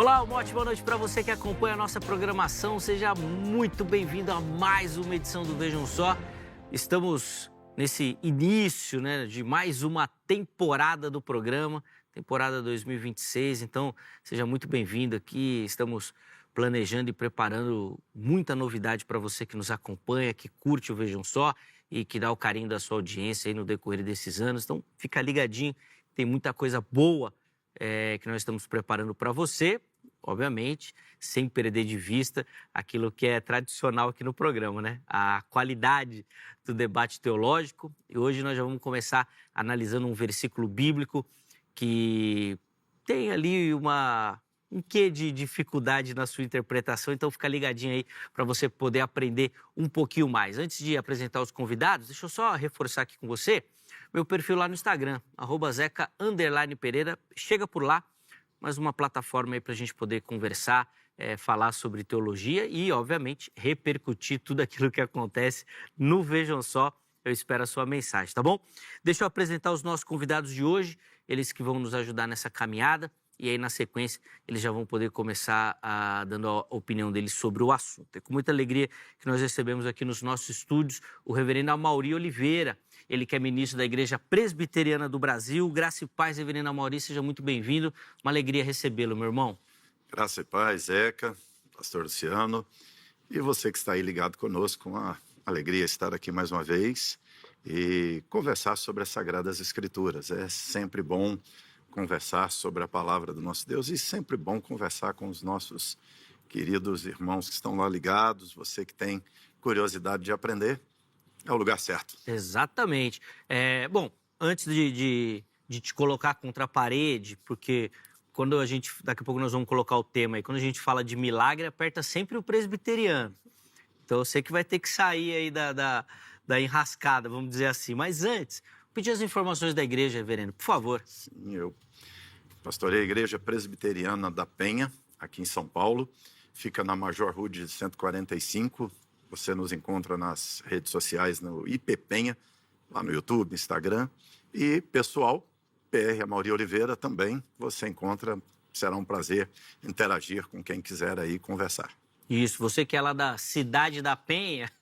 Olá, uma ótima noite para você que acompanha a nossa programação. Seja muito bem-vindo a mais uma edição do Vejam Só. Estamos nesse início, de mais uma temporada do programa, temporada 2026. Então, seja muito bem-vindo aqui. Estamos planejando e preparando muita novidade para você que nos acompanha, que curte o Vejam Só e que dá o carinho da sua audiência aí no decorrer desses anos. Então, fica ligadinho, tem muita coisa boa que nós estamos preparando para você, obviamente, sem perder de vista aquilo que é tradicional aqui no programa, a qualidade do debate teológico. E hoje nós já vamos começar analisando um versículo bíblico que tem ali um quê de dificuldade na sua interpretação, então fica ligadinho aí para você poder aprender um pouquinho mais. Antes de apresentar os convidados, deixa eu só reforçar aqui com você meu perfil lá no Instagram, @zeca_pereira. Chega por lá, mais uma plataforma aí para a gente poder conversar, falar sobre teologia e, obviamente, repercutir tudo aquilo que acontece no Vejam Só. Eu espero a sua mensagem, tá bom? Deixa eu apresentar os nossos convidados de hoje, eles que vão nos ajudar nessa caminhada. E aí, na sequência, eles já vão poder começar dando a opinião deles sobre o assunto. É com muita alegria que nós recebemos aqui nos nossos estúdios o reverendo Amaury Oliveira. Ele que é ministro da Igreja Presbiteriana do Brasil. Graça e paz, reverendo Amaury, seja muito bem-vindo. Uma alegria recebê-lo, meu irmão. Graça e paz, Zeca, pastor Luciano. E você que está aí ligado conosco, uma alegria estar aqui mais uma vez e conversar sobre as Sagradas Escrituras. É sempre bom conversar sobre a palavra do nosso Deus e sempre bom conversar com os nossos queridos irmãos que estão lá ligados. Você que tem curiosidade de aprender, é o lugar certo. Exatamente. Bom, antes de te colocar contra a parede, porque daqui a pouco nós vamos colocar o tema aí, quando a gente fala de milagre, aperta sempre o presbiteriano. Então eu sei que vai ter que sair aí da enrascada, vamos dizer assim. Mas antes, pedir as informações da igreja, reverendo, por favor. Sim, eu pastorei a Igreja Presbiteriana da Penha, aqui em São Paulo. Fica na Major Rude 145. Você nos encontra nas redes sociais, no IP Penha, lá no YouTube, Instagram. E pessoal, PR Amaury Oliveira também, você encontra. Será um prazer interagir com quem quiser aí conversar. Isso, você que é lá da cidade da Penha,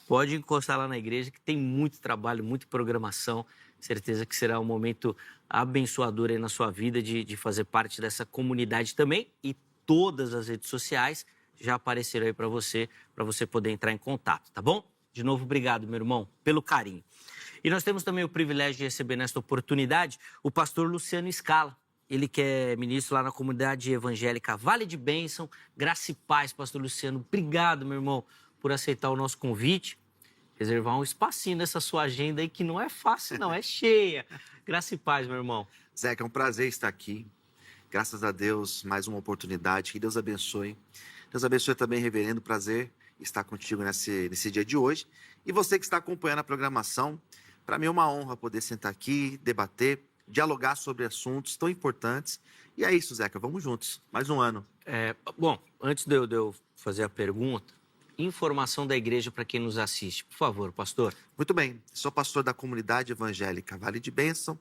pode encostar lá na igreja, que tem muito trabalho, muita programação. Certeza que será um momento abençoador aí na sua vida de fazer parte dessa comunidade também. E todas as redes sociais já apareceram aí para você poder entrar em contato, tá bom? De novo, obrigado, meu irmão, pelo carinho. E nós temos também o privilégio de receber nesta oportunidade o pastor Luciano Scala. Ele que é ministro lá na comunidade evangélica Vale de Bênção. Graça e paz, pastor Luciano. Obrigado, meu irmão, por aceitar o nosso convite. Reservar um espacinho nessa sua agenda aí, que não é fácil, não, é cheia. Graça e paz, meu irmão. Zeca, é um prazer estar aqui. Graças a Deus, mais uma oportunidade. Que Deus abençoe. Deus abençoe também, reverendo. Prazer estar contigo nesse dia de hoje. E você que está acompanhando a programação, para mim é uma honra poder sentar aqui, debater, dialogar sobre assuntos tão importantes. E é isso, Zeca, vamos juntos. Mais um ano. Bom, antes de eu fazer a pergunta, informação da igreja para quem nos assiste. Por favor, pastor. Muito bem. Sou pastor da comunidade evangélica Vale de Bênção,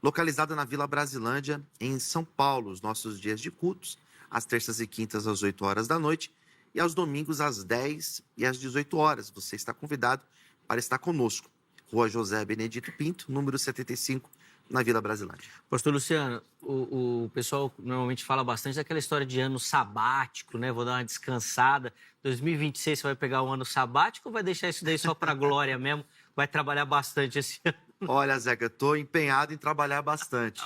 localizada na Vila Brasilândia, em São Paulo. Os nossos dias de cultos, às terças e quintas, às 8 horas da noite, e aos domingos, às 10 e às 18 horas. Você está convidado para estar conosco. Rua José Benedito Pinto, número 75, na Vila Brasilândia. Pastor Luciano, o pessoal normalmente fala bastante daquela história de ano sabático, Vou dar uma descansada. 2026 você vai pegar um ano sabático ou vai deixar isso daí só para a glória mesmo? Vai trabalhar bastante esse ano? Olha, Zeca, eu estou empenhado em trabalhar bastante.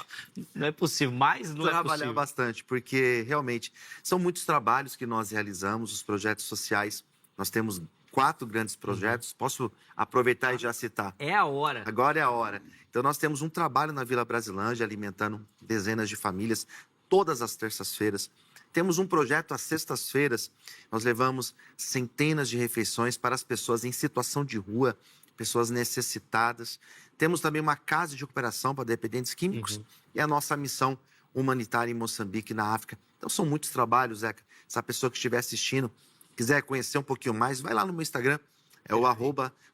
Não é possível, mas não é possível. Trabalhar bastante, porque realmente são muitos trabalhos que nós realizamos, os projetos sociais. Nós temos 4 grandes projetos. Posso aproveitar e já citar? É a hora. Agora é a hora. Então, nós temos um trabalho na Vila Brasilândia, alimentando dezenas de famílias, todas as terças-feiras. Temos um projeto às sextas-feiras. Nós levamos centenas de refeições para as pessoas em situação de rua, pessoas necessitadas. Temos também uma casa de recuperação para dependentes químicos e a nossa missão humanitária em Moçambique, na África. Então, são muitos trabalhos, Zeca. Se a pessoa que estiver assistindo quiser conhecer um pouquinho mais, vai lá no meu Instagram. É o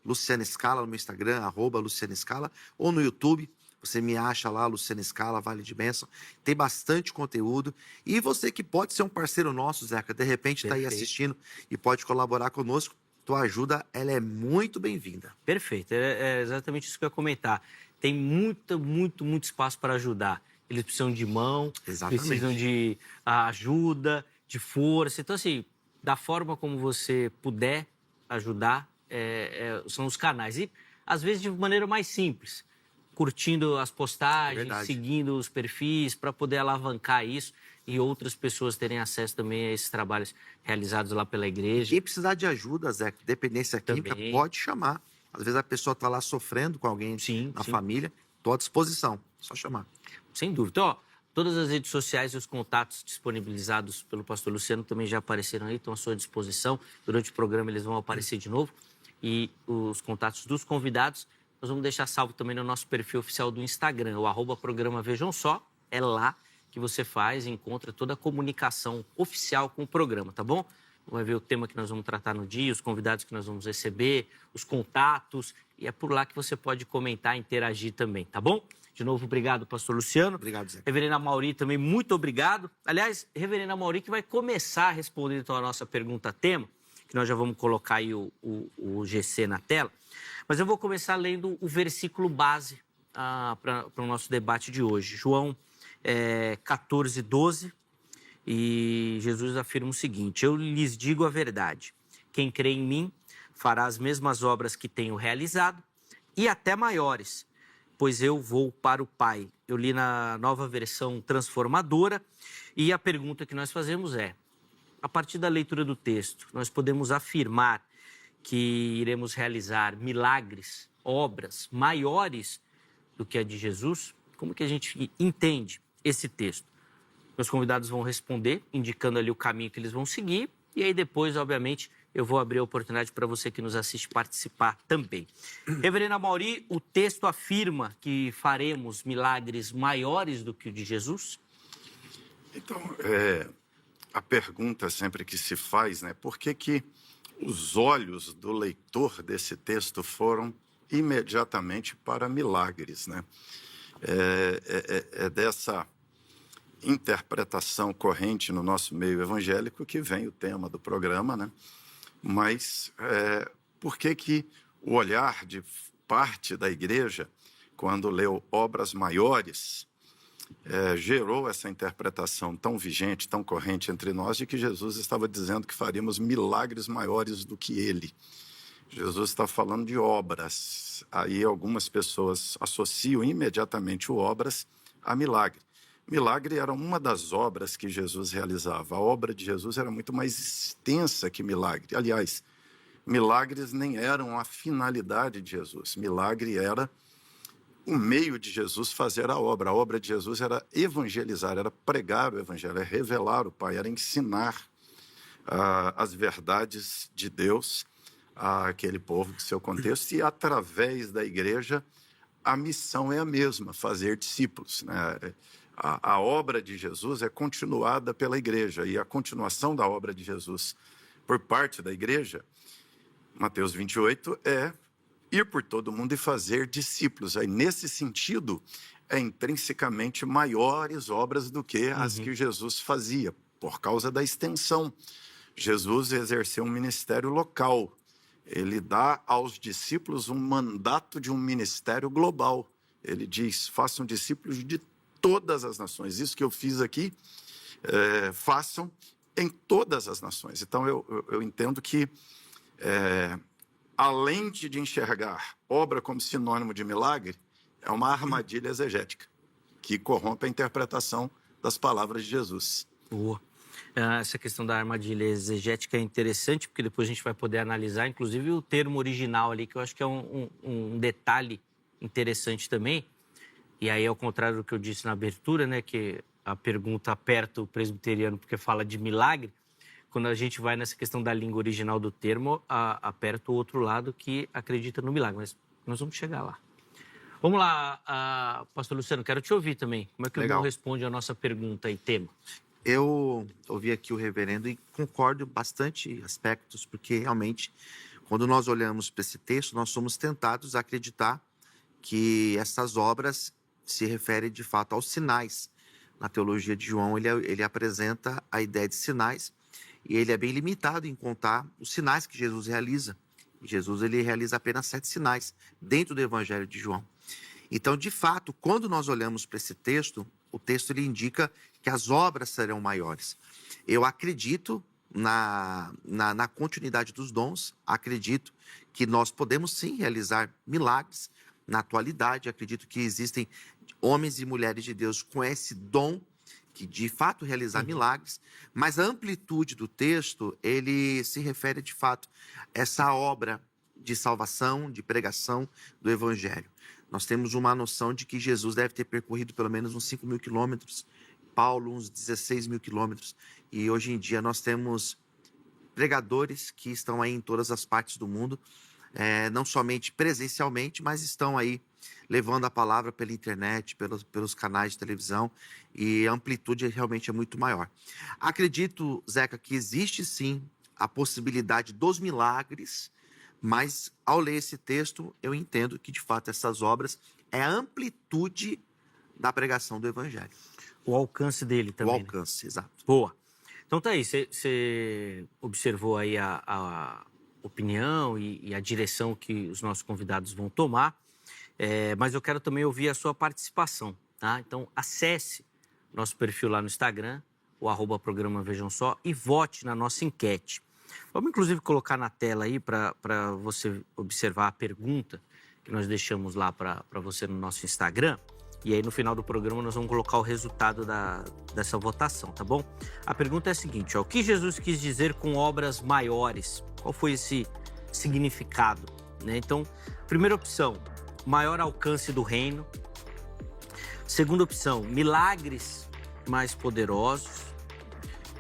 @Luciano Scala no meu Instagram, @Luciano Scala, ou no YouTube. Você me acha lá, Luciana Scala, Vale de Bênção. Tem bastante conteúdo. E você que pode ser um parceiro nosso, Zeca, de repente está aí Perfeito. assistindo e pode colaborar conosco. Tua ajuda, ela é muito bem-vinda. Perfeito, é exatamente isso que eu ia comentar. Tem muito espaço para ajudar. Eles precisam de mão, Exatamente. precisam de ajuda, de força. Então, assim, da forma como você puder ajudar, são os canais. E, às vezes, de maneira mais simples. Curtindo as postagens, Verdade. seguindo os perfis, para poder alavancar isso e outras pessoas terem acesso também a esses trabalhos realizados lá pela igreja. Quem precisar de ajuda, Zeca, dependência química, Também. pode chamar. Às vezes a pessoa está lá sofrendo com alguém Sim, na sim. família. Estou à disposição, só chamar. Sem dúvida. Então, ó, todas as redes sociais e os contatos disponibilizados pelo pastor Luciano também já apareceram aí, estão à sua disposição. Durante o programa eles vão aparecer de novo. E os contatos dos convidados nós vamos deixar salvo também no nosso perfil oficial do Instagram, o @programa Vejam Só. É lá que você faz e encontra toda a comunicação oficial com o programa, tá bom? Vai ver o tema que nós vamos tratar no dia, os convidados que nós vamos receber, os contatos. E é por lá que você pode comentar e interagir também, tá bom? De novo, obrigado, pastor Luciano. Obrigado, Zeca. Reverenda Mauri também, muito obrigado. Aliás, Reverenda Mauri que vai começar a responder então a nossa pergunta-tema, que nós já vamos colocar aí o GC na tela. Mas eu vou começar lendo o versículo base para o nosso debate de hoje. João 14:12, e Jesus afirma o seguinte: eu lhes digo a verdade, quem crê em mim fará as mesmas obras que tenho realizado e até maiores, pois eu vou para o Pai. Eu li na Nova Versão Transformadora e a pergunta que nós fazemos é: a partir da leitura do texto, nós podemos afirmar que iremos realizar milagres, obras maiores do que a de Jesus? Como que a gente entende esse texto? Meus convidados vão responder, indicando ali o caminho que eles vão seguir, e aí depois, obviamente, eu vou abrir a oportunidade para você que nos assiste participar também. Reverenda Mauri, o texto afirma que faremos milagres maiores do que o de Jesus? Então, a pergunta sempre que se faz, né? Por que os olhos do leitor desse texto foram imediatamente para milagres, né? É dessa interpretação corrente no nosso meio evangélico que vem o tema do programa, né? Mas por que o olhar de parte da igreja, quando leu obras maiores, gerou essa interpretação tão vigente, tão corrente entre nós, de que Jesus estava dizendo que faríamos milagres maiores do que ele? Jesus está falando de obras. Aí algumas pessoas associam imediatamente o obras a milagre. Milagre era uma das obras que Jesus realizava. A obra de Jesus era muito mais extensa que milagre. Aliás, milagres nem eram a finalidade de Jesus. Milagre era o meio de Jesus fazer a obra. A obra de Jesus era evangelizar, era pregar o evangelho, era revelar o Pai, era ensinar as verdades de Deus àquele povo do seu contexto. E através da igreja, a missão é a mesma, fazer discípulos, né? A obra de Jesus é continuada pela igreja, e a continuação da obra de Jesus por parte da igreja, Mateus 28, é ir por todo mundo e fazer discípulos. Aí, nesse sentido, é intrinsecamente maiores obras do que as que Jesus fazia, por causa da extensão. Jesus exerceu um ministério local. Ele dá aos discípulos um mandato de um ministério global. Ele diz: façam discípulos de todas as nações. Isso que eu fiz aqui, façam em todas as nações. Então, eu entendo que, além de enxergar obra como sinônimo de milagre, é uma armadilha exegética que corrompe a interpretação das palavras de Jesus. Boa. Essa questão da armadilha exegética é interessante, porque depois a gente vai poder analisar, inclusive, o termo original ali, que eu acho que é um detalhe interessante também. E aí, ao contrário do que eu disse na abertura, né, que a pergunta aperta o presbiteriano porque fala de milagre, quando a gente vai nessa questão da língua original do termo, aperta o outro lado que acredita no milagre. Mas nós vamos chegar lá. Vamos lá, pastor Luciano, quero te ouvir também. Como é que o irmão responde a nossa pergunta e tema? Eu ouvi aqui o reverendo e concordo bastante aspectos, porque realmente, quando nós olhamos para esse texto, nós somos tentados a acreditar que essas obras se refere de fato aos sinais. Na teologia de João, ele apresenta a ideia de sinais e ele é bem limitado em contar os sinais que Jesus realiza. Jesus ele realiza apenas 7 sinais dentro do Evangelho de João. Então, de fato, quando nós olhamos para esse texto, o texto ele indica que as obras serão maiores. Eu acredito na continuidade dos dons, acredito que nós podemos sim realizar milagres na atualidade, acredito que existem homens e mulheres de Deus com esse dom que de fato realizar milagres, mas a amplitude do texto, ele se refere de fato a essa obra de salvação, de pregação do Evangelho. Nós temos uma noção de que Jesus deve ter percorrido pelo menos uns 5.000 quilômetros, Paulo uns 16.000 quilômetros, e hoje em dia nós temos pregadores que estão aí em todas as partes do mundo, não somente presencialmente, mas estão aí levando a palavra pela internet, pelos canais de televisão, e a amplitude realmente é muito maior. Acredito, Zeca, que existe sim a possibilidade dos milagres, mas ao ler esse texto, eu entendo que de fato essas obras é a amplitude da pregação do Evangelho. O alcance dele também. O alcance, exato. Boa. Então tá aí, você observou aí a opinião e a direção que os nossos convidados vão tomar, mas eu quero também ouvir a sua participação, tá? Então acesse nosso perfil lá no Instagram, o @programa Vejam Só, e vote na nossa enquete. Vamos inclusive colocar na tela aí para você observar a pergunta que nós deixamos lá para você no nosso Instagram. E aí, no final do programa, nós vamos colocar o resultado dessa votação, tá bom? A pergunta é a seguinte, ó, o que Jesus quis dizer com obras maiores? Qual foi esse significado? Né? Então, primeira opção, maior alcance do reino. Segunda opção, milagres mais poderosos.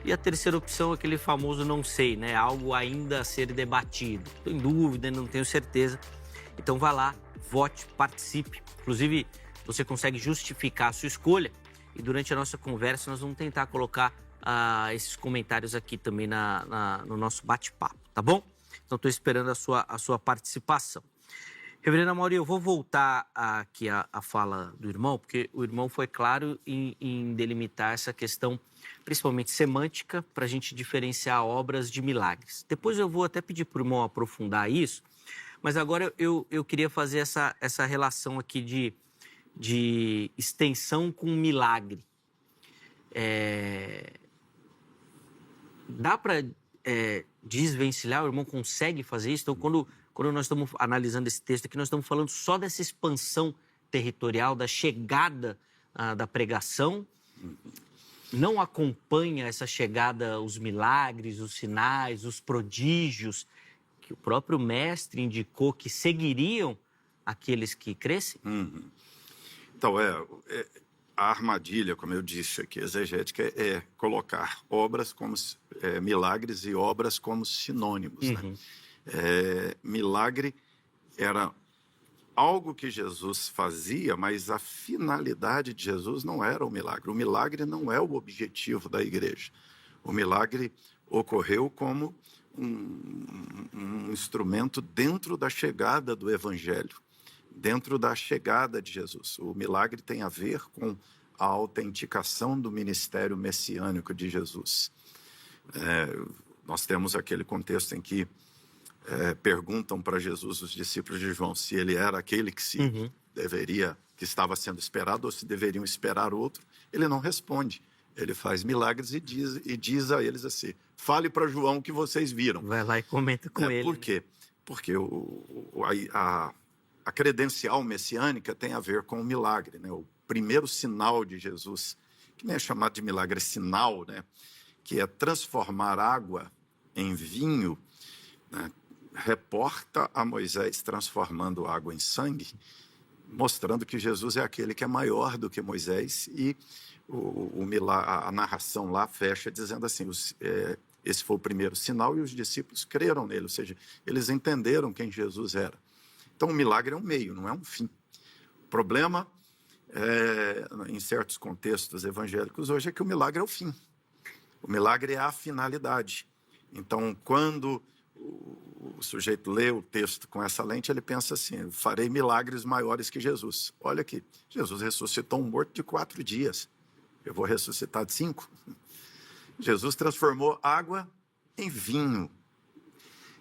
E a terceira opção é aquele famoso não sei, né? Algo ainda a ser debatido. Estou em dúvida, não tenho certeza. Então, vá lá, vote, participe. Inclusive, você consegue justificar a sua escolha e durante a nossa conversa nós vamos tentar colocar esses comentários aqui também no nosso bate-papo, tá bom? Então estou esperando a sua participação. Reverenda Mauri, eu vou voltar aqui a fala do irmão, porque o irmão foi claro em delimitar essa questão, principalmente semântica, para a gente diferenciar obras de milagres. Depois eu vou até pedir para o irmão aprofundar isso, mas agora eu queria fazer essa relação aqui de extensão com milagre. Dá para desvencilhar? O irmão consegue fazer isso? Então, quando nós estamos analisando esse texto aqui, nós estamos falando só dessa expansão territorial, da chegada da pregação. Não acompanha essa chegada os milagres, os sinais, os prodígios, que o próprio mestre indicou que seguiriam aqueles que crescem? Então, a armadilha, como eu disse aqui, exegética, é colocar obras como milagres e obras como sinônimos. Né? Milagre era algo que Jesus fazia, mas a finalidade de Jesus não era o milagre. O milagre não é o objetivo da igreja. O milagre ocorreu como um instrumento dentro da chegada do Evangelho, dentro da chegada de Jesus. O milagre tem a ver com a autenticação do ministério messiânico de Jesus. Nós temos aquele contexto em que perguntam para Jesus os discípulos de João se ele era aquele que que estava sendo esperado ou se deveriam esperar outro. Ele não responde. Ele faz milagres e diz a eles assim, fale para João o que vocês viram. Vai lá e comenta com ele. Por quê? Porque a credencial messiânica tem a ver com o milagre, né? O primeiro sinal de Jesus, que nem é chamado de milagre, é sinal, né? Que é transformar água em vinho, né? Reporta a Moisés transformando água em mostrando que Jesus é aquele que é maior do que Moisés, e a narração lá fecha dizendo assim, esse foi o primeiro sinal e os discípulos creram nele, ou seja, eles entenderam quem Jesus era. Então, o milagre é um meio, não é um fim. O problema, em certos contextos evangélicos hoje, é que o milagre é o fim. O milagre é a finalidade. Então, quando o sujeito lê o texto com essa lente, ele pensa assim: farei milagres maiores que Jesus. Olha aqui, Jesus ressuscitou um morto de 4 dias. Eu vou ressuscitar de 5. Jesus transformou água em vinho.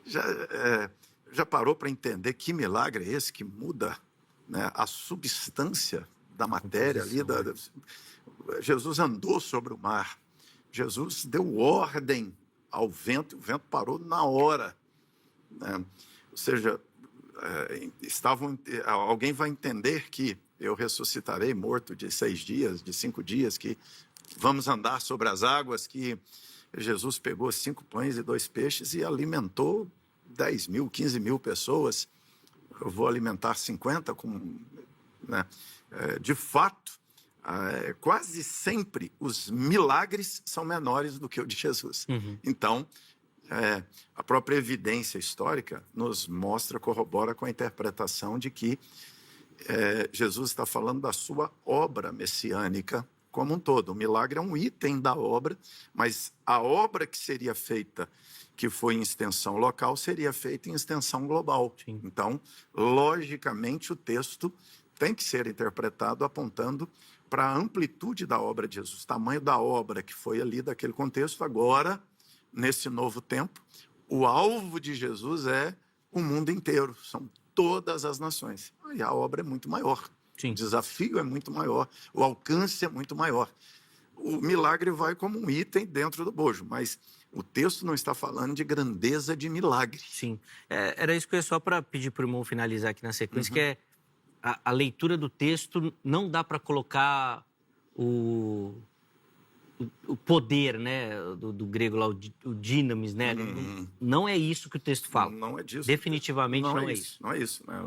Já parou para entender que milagre é esse que muda, né, a substância da matéria ali? Jesus andou sobre o mar. Jesus deu ordem ao vento, e o vento parou na hora, né? Ou seja, alguém vai entender que eu ressuscitarei morto de 6 dias, de 5 dias, que vamos andar sobre as águas, que Jesus pegou 5 pães e 2 peixes e alimentou 10 mil, 15 mil pessoas. Eu vou alimentar 50 né? De fato, quase sempre os milagres são menores do que o de Jesus. Uhum. Então, a própria evidência histórica nos mostra, corrobora com a interpretação de que Jesus está falando da sua obra messiânica como um todo. O milagre é um item da obra, mas a obra que seria feita, que foi em extensão local, seria feita em extensão global. Sim. Então, logicamente, o texto tem que ser interpretado apontando para a amplitude da obra de Jesus, o tamanho da obra que foi ali daquele contexto. Agora, nesse novo tempo, o alvo de Jesus é o mundo inteiro, são todas as nações. E a obra é muito maior. Sim. O desafio é muito maior, o alcance é muito maior. O milagre vai como um item dentro do bojo, mas o texto não está falando de grandeza de milagre. Sim, era isso que eu ia só para pedir para o irmão finalizar aqui na sequência, Uhum. que é a leitura do texto, não dá para colocar o poder, né, do grego lá, o dynamis, né? Não é isso que o texto fala. Não é disso. Definitivamente não é isso. Não é isso, né?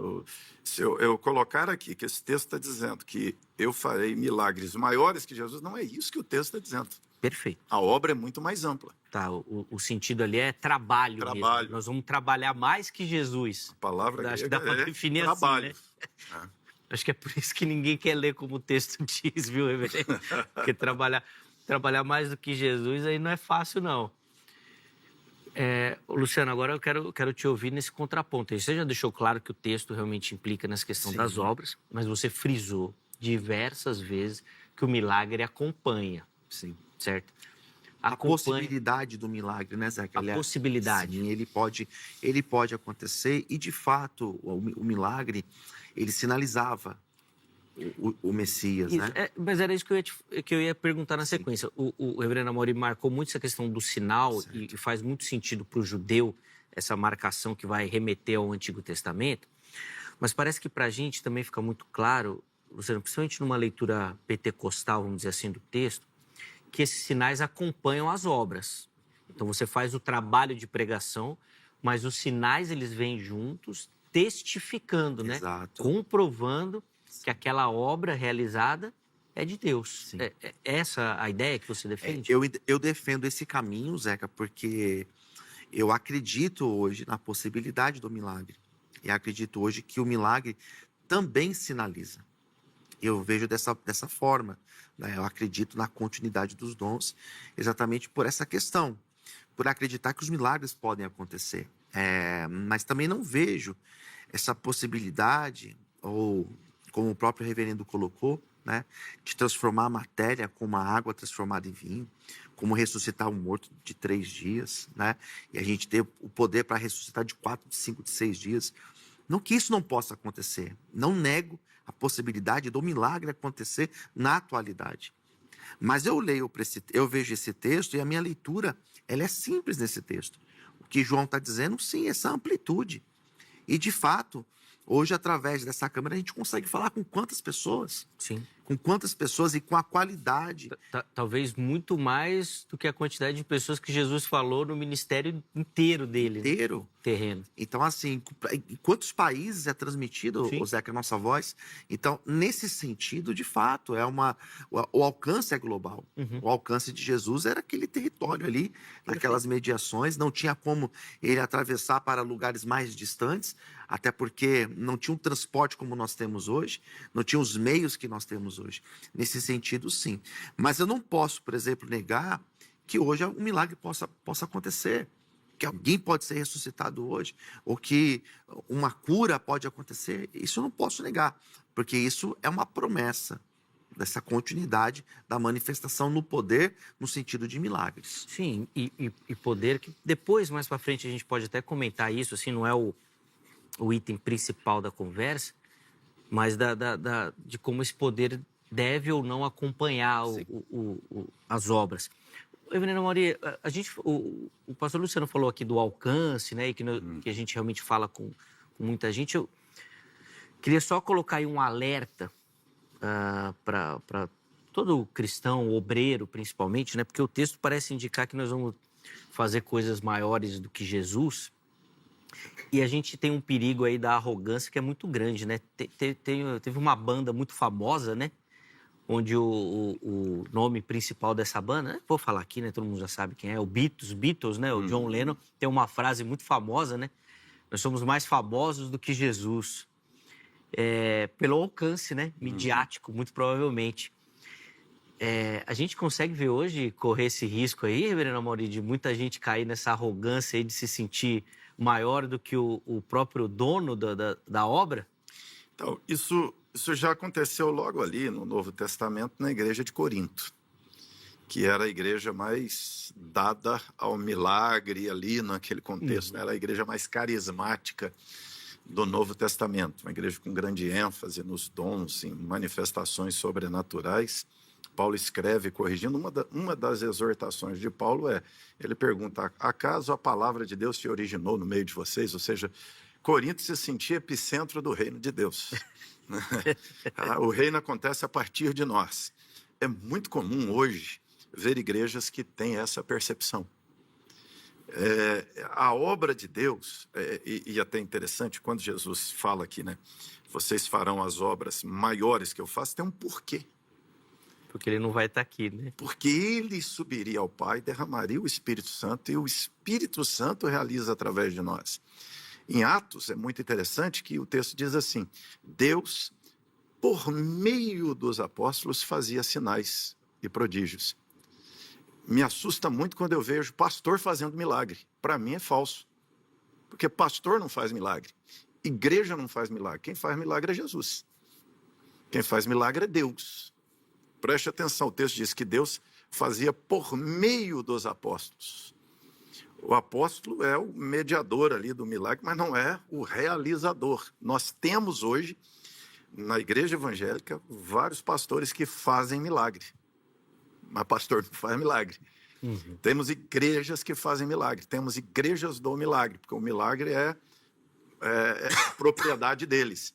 Se eu colocar aqui que esse texto está dizendo que eu farei milagres maiores que Jesus, não é isso que o texto está dizendo. Perfeito. A obra é muito mais ampla. Tá, o sentido ali é trabalho mesmo. Nós vamos trabalhar mais que Jesus. A palavra Acho que grega dá para é definir trabalho. assim, né? Acho que é por isso que ninguém quer ler como o texto diz, viu, reverendo? Porque trabalhar mais do que Jesus aí não é fácil, não. Luciano, agora eu quero te ouvir nesse contraponto. Você já deixou claro que o texto realmente implica nessa questão Sim. das obras, mas você frisou diversas vezes que o milagre acompanha. Sim. Certo? A possibilidade do milagre, né, Zé? A possibilidade. Sim, ele pode acontecer e, de fato, o milagre, ele sinalizava o Messias, Isso, né? mas era isso que eu ia perguntar na sequência. O reverendo Amaury marcou muito essa questão do sinal e faz muito sentido para o judeu essa marcação que vai remeter ao Antigo Testamento, mas parece que para a gente também fica muito claro, Luciano, principalmente numa leitura pentecostal, vamos dizer assim, do texto, que esses sinais acompanham as obras. Então você faz o trabalho de pregação, mas os sinais eles vêm juntos, testificando, né? Exato. Comprovando que aquela obra realizada é de Deus. Sim. É essa a ideia que você defende? Eu defendo esse caminho, Zeca, porque eu acredito hoje na possibilidade do milagre. E acredito hoje que o milagre também sinaliza. Eu vejo dessa forma, né? Eu acredito na continuidade dos dons exatamente por essa questão, por acreditar que os milagres podem acontecer. Mas também não vejo essa possibilidade, ou como o próprio reverendo colocou, né, de transformar a matéria como a água transformada em vinho, como ressuscitar um morto de 3 dias, né, e a gente ter o poder para ressuscitar de 4, de 5, de 6 dias. Não que isso não possa acontecer. Não nego a possibilidade do milagre acontecer na atualidade. Mas eu vejo esse texto e a minha leitura ela é simples nesse texto. O que João está dizendo, sim, essa amplitude. E, de fato, hoje, através dessa câmera, a gente consegue falar com quantas pessoas? Sim. Com quantas pessoas e com a qualidade. Talvez muito mais do que a quantidade de pessoas que Jesus falou no ministério inteiro dele. Inteiro. Terreno. Então, assim, em quantos países é transmitido, Zeca, a nossa voz? Então, nesse sentido, de fato, o alcance é global. Uhum. O alcance de Jesus era aquele território ali, naquelas mediações. Não tinha como ele atravessar para lugares mais distantes, até porque não tinha um transporte como nós temos hoje, não tinha os meios que nós temos hoje. Nesse sentido, sim. Mas eu não posso, por exemplo, negar que hoje um milagre possa acontecer. que alguém pode ser ressuscitado hoje, ou que uma cura pode acontecer, isso eu não posso negar, porque isso é uma promessa dessa continuidade da manifestação no poder, no sentido de milagres. Sim, e poder que depois, mais para frente, a gente pode até comentar isso, assim, não é o item principal da conversa, mas de como esse poder deve ou não acompanhar as obras. Evelina Mauri, o pastor Luciano falou aqui do alcance, né, e que a gente realmente fala com muita gente. Eu queria só colocar aí um alerta para todo cristão, obreiro principalmente, né, porque o texto parece indicar que nós vamos fazer coisas maiores do que Jesus. E a gente tem um perigo aí da arrogância que é muito grande, né? Teve uma banda muito famosa, né? Onde o nome principal dessa banda, né? Vou falar aqui, né? Todo mundo já sabe quem é, o Beatles, né? O John Lennon tem uma frase muito famosa, né? Nós somos mais famosos do que Jesus. Pelo alcance, né? Midiático, muito provavelmente. A gente consegue ver hoje, correr esse risco aí, Reverendo Mauri, de muita gente cair nessa arrogância aí de se sentir maior do que o próprio dono da obra? Então, isso já aconteceu logo ali no Novo Testamento, na igreja de Corinto, que era a igreja mais dada ao milagre ali naquele contexto, né? Era a igreja mais carismática do Novo Testamento, uma igreja com grande ênfase nos dons, em manifestações sobrenaturais. Paulo escreve, corrigindo, uma das exortações de Paulo ele pergunta, acaso a palavra de Deus se originou no meio de vocês? Ou seja, Corinto se sentia epicentro do reino de Deus. O reino acontece a partir de nós. É muito comum hoje ver igrejas que têm essa percepção. A obra de Deus, e até interessante, quando Jesus fala aqui, né? Vocês farão as obras maiores que eu faço, tem um porquê. Porque ele não vai estar aqui, né? Porque ele subiria ao Pai, derramaria o Espírito Santo, e o Espírito Santo realiza através de nós. Em Atos, é muito interessante que o texto diz assim, Deus, por meio dos apóstolos, fazia sinais e prodígios. Me assusta muito quando eu vejo pastor fazendo milagre. Para mim é falso. Porque pastor não faz milagre. Igreja não faz milagre. Quem faz milagre é Jesus. Quem faz milagre é Deus. Preste atenção, o texto diz que Deus fazia por meio dos apóstolos. O apóstolo é o mediador ali do milagre, mas não é o realizador. Nós temos hoje, na igreja evangélica, vários pastores que fazem milagre. Mas pastor não faz milagre. Temos igrejas que fazem milagre. Temos igrejas do milagre, porque o milagre é propriedade deles.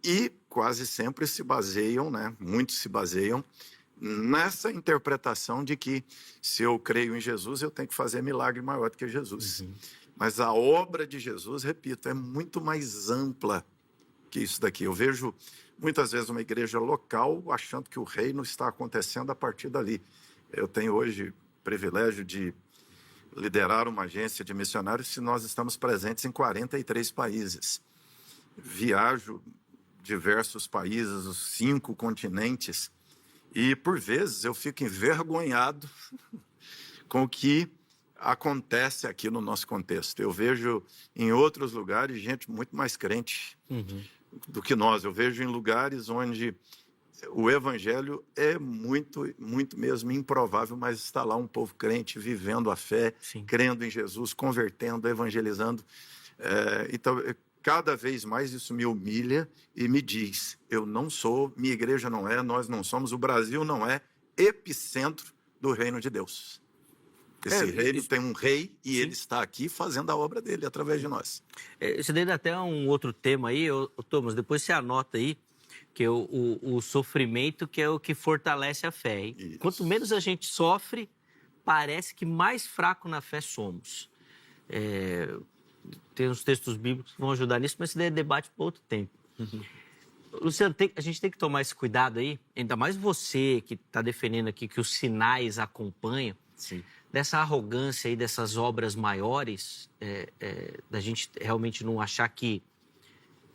E quase sempre se baseiam, né? Muitos se baseiam nessa interpretação de que se eu creio em Jesus, eu tenho que fazer milagre maior do que Jesus. Mas a obra de Jesus, repito, é muito mais ampla que isso daqui. Eu vejo muitas vezes uma igreja local achando que o reino está acontecendo a partir dali. Eu tenho hoje o privilégio de liderar uma agência de missionários se nós estamos presentes em 43 países. Viajo diversos países, os 5 continentes, e por vezes eu fico envergonhado com o que acontece aqui no nosso contexto. Eu vejo em outros lugares gente muito mais crente do que nós. Eu vejo em lugares onde o evangelho é muito, muito mesmo improvável, mas está lá um povo crente, vivendo a fé, crendo em Jesus, convertendo, evangelizando. Então, cada vez mais isso me humilha e me diz, eu não sou, minha igreja não é, nós não somos, o Brasil não é epicentro do reino de Deus. Esse reino tem um rei e ele está aqui fazendo a obra dele através de nós. Isso daí dá até um outro tema aí, Thomas, depois você anota aí, que é o sofrimento, que é o que fortalece a fé. Hein? Quanto menos a gente sofre, parece que mais fraco na fé somos. Tem uns textos bíblicos que vão ajudar nisso, mas isso daí é debate para outro tempo. Luciano, a gente tem que tomar esse cuidado aí, ainda mais você que está defendendo aqui que os sinais acompanham, dessa arrogância aí, dessas obras maiores, da gente realmente não achar que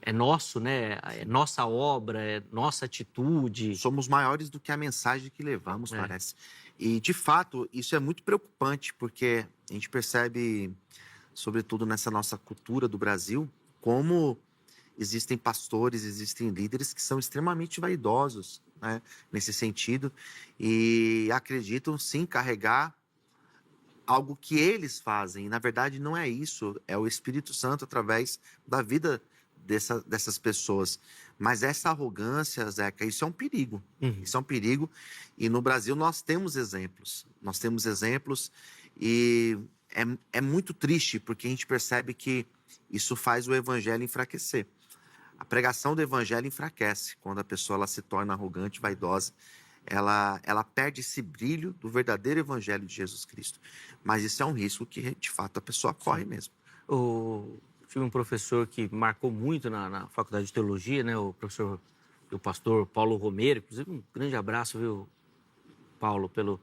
é nosso, né? É nossa obra, é nossa atitude. Somos maiores do que a mensagem que levamos, parece. E, de fato, isso é muito preocupante, porque a gente percebe sobretudo nessa nossa cultura do Brasil, como existem pastores, existem líderes que são extremamente vaidosos, né, nesse sentido, e acreditam sim carregar algo que eles fazem. E, na verdade, não é isso, é o Espírito Santo através da vida dessas pessoas. Mas essa arrogância, Zeca, isso é um perigo. Isso é um perigo. E no Brasil nós temos exemplos. Nós temos exemplos e é muito triste porque a gente percebe que isso faz o evangelho enfraquecer. A pregação do evangelho enfraquece quando a pessoa ela se torna arrogante, vaidosa. Ela perde esse brilho do verdadeiro evangelho de Jesus Cristo. Mas isso é um risco que, de fato, a pessoa corre mesmo. Tive um professor que marcou muito na Faculdade de Teologia, né? O pastor Paulo Romero. Inclusive, um grande abraço, viu, Paulo, pelo